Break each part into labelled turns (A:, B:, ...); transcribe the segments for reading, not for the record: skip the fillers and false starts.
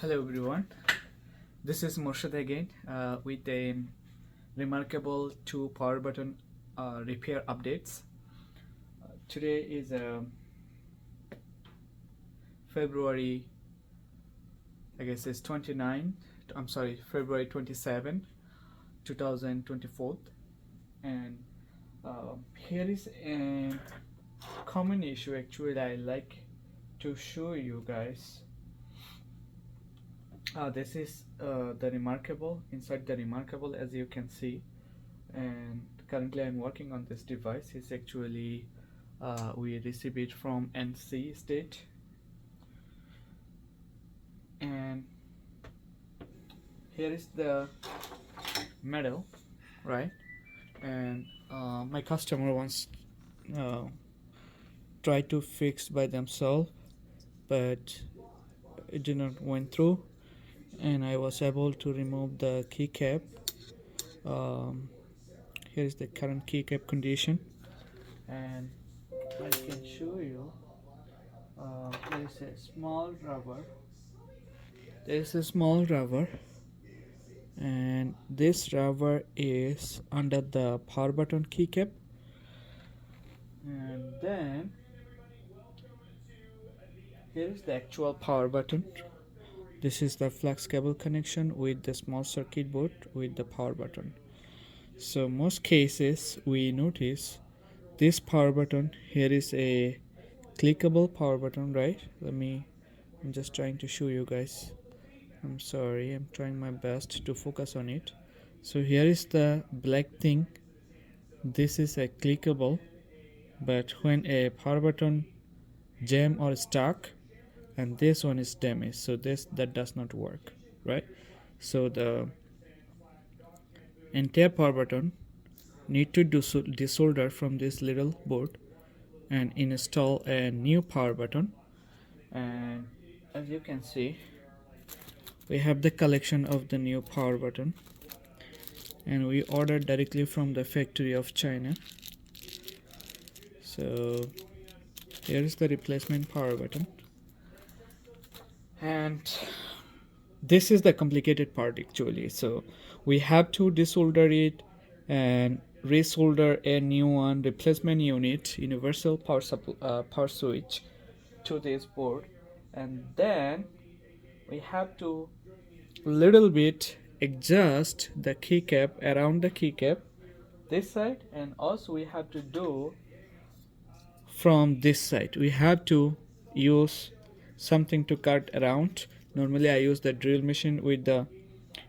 A: Hello everyone, this is Murshid again with a remarkable two power button repair updates. Today is February, I guess it's 29, I'm sorry, February 27, 2024, and here is a common issue actually I like to show you guys. This is the remarkable, inside the remarkable, as you can see, and currently I'm working on this device. It's actually we receive it from NC state, and here is the medal, right? And my customer wants uh, try to fix by themselves, but it did not went through, and I was able to remove the keycap. um, Here is the current keycap condition, and I can show you. There is a small rubber. There is a small rubber, and this rubber is under the power button keycap. And then here is the actual power button. This is the flex cable connection with the small circuit board with the power button. So most cases we notice this power button here is a clickable power button, right? I'm just trying to show you guys. I'm sorry, I'm trying my best to focus on it. So here is the black thing. This is a clickable, but when a power button jam or stuck, and this one is damaged, so that does not work, right? So the entire power button need to desolder from this little board and install a new power button. And as you can see, we have the collection of the new power button, and we ordered directly from the factory of China. So here is the replacement power button, and this is the complicated part actually. So we have to desolder it and resolder a new one, replacement unit, universal power switch to this board, and then we have to little bit adjust the keycap around the keycap this side, and also we have to do from this side. We have to use something to cut around. Normally I use the drill machine with the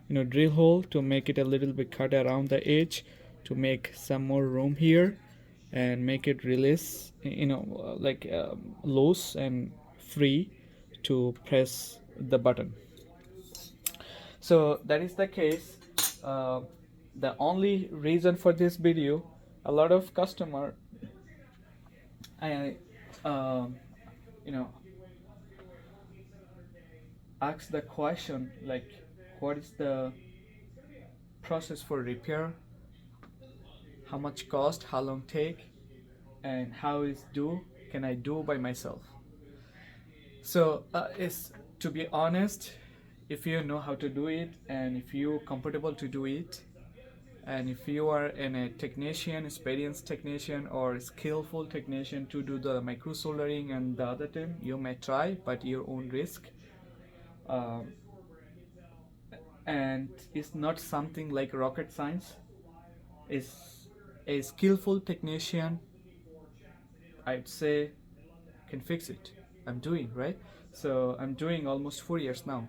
A: drill hole to make it a little bit cut around the edge to make some more room here and make it release, loose and free to press the button. So that is the case. uh, the only reason for this video, a lot of customer I you know ask the question like, what is the process for repair, how much cost, how long take, and how is do can I do by myself. So it's, to be honest, if you know how to do it and if you're comfortable to do it, and if you are a technician, experienced technician or skillful technician to do the micro soldering and the other thing, you may try, but your own risk. um, and it's not something like rocket science. It's a skillful technician, I'd say, can fix it. I'm doing right. So I'm doing almost 4 years now,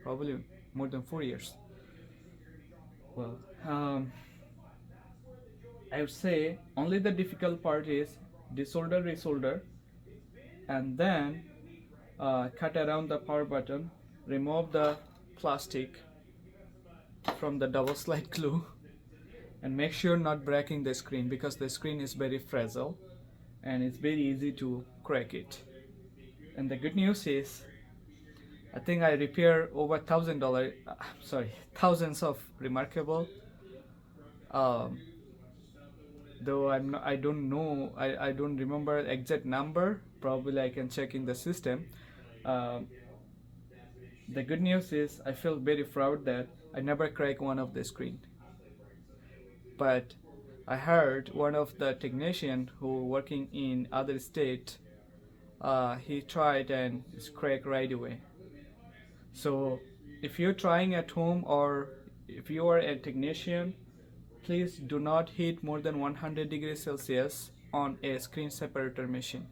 A: probably more than 4 years. Well, I would say only the difficult part is desolder, resolder, and then cut around the power button, remove the plastic from the double slide glue, and make sure not breaking the screen because the screen is very fragile and it's very easy to crack it. And the good news is, I think I repair over $1,000, sorry, thousands of remarkable. Um, though I don't know, I don't remember exact number. Probably I can check in the system. Um, The good news is I feel very proud that I never crack one of the screen. But I heard one of the technician who working in other state, he tried and it's cracked right away. So if you're trying at home or if you are a technician, please do not heat more than 100 degrees Celsius on a screen separator machine.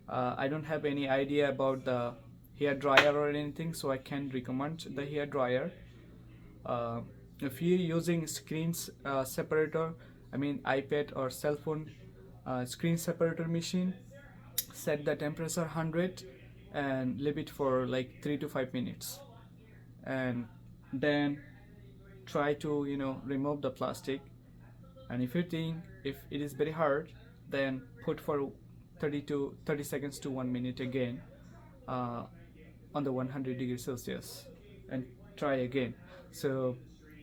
A: I don't have any idea about the hair dryer or anything, so I can't recommend the hair dryer. Uh, if you're using screens separator, I mean iPad or cell phone screen separator machine, set the temperature 100 and leave it for like 3 to 5 minutes, and then try to remove the plastic. And if you think if it is very hard, then put for 30 seconds to 1 minute again, uh, on the 100 degrees Celsius, and try again. So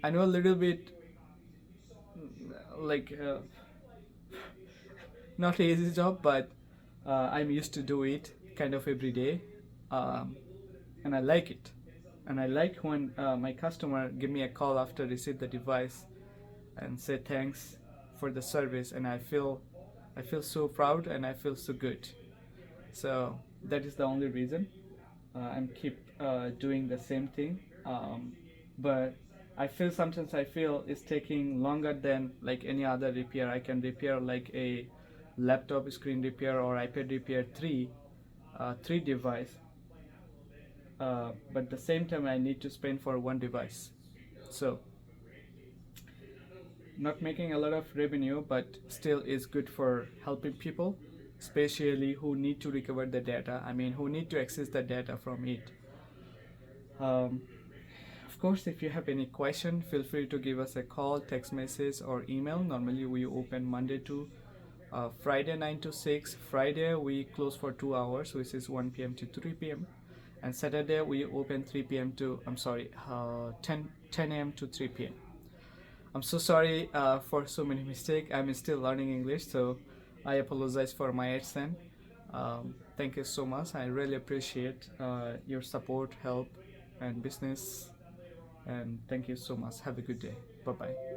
A: I know a little bit, like not an easy job, but I'm used to do it kind of every day, um, and I like it. And I like when my customer give me a call after receive the device and say thanks for the service, and I feel so proud and I feel so good. So that is the only reason I'm keep doing the same thing. But I feel sometimes I feel it's taking longer than like any other repair. I can repair like a laptop screen repair or iPad repair three device, but at the same time I need to spend for one device. So not making a lot of revenue, but still is good for helping people, especially who need to recover the data. I mean, who need to access the data from it. Um, of course, if you have any question, feel free to give us a call, text message, or email. Normally, we open Monday to Friday 9 to 6. Friday we close for 2 hours, which is 1 p.m. to 3 p.m. And Saturday we open 3 p.m. to 10 a.m. to 3 p.m. I'm so sorry for so many mistakes. I'm still learning English, so I apologize for my accent. Thank you so much. I really appreciate your support, help, and business. And thank you so much. Have a good day. Bye bye.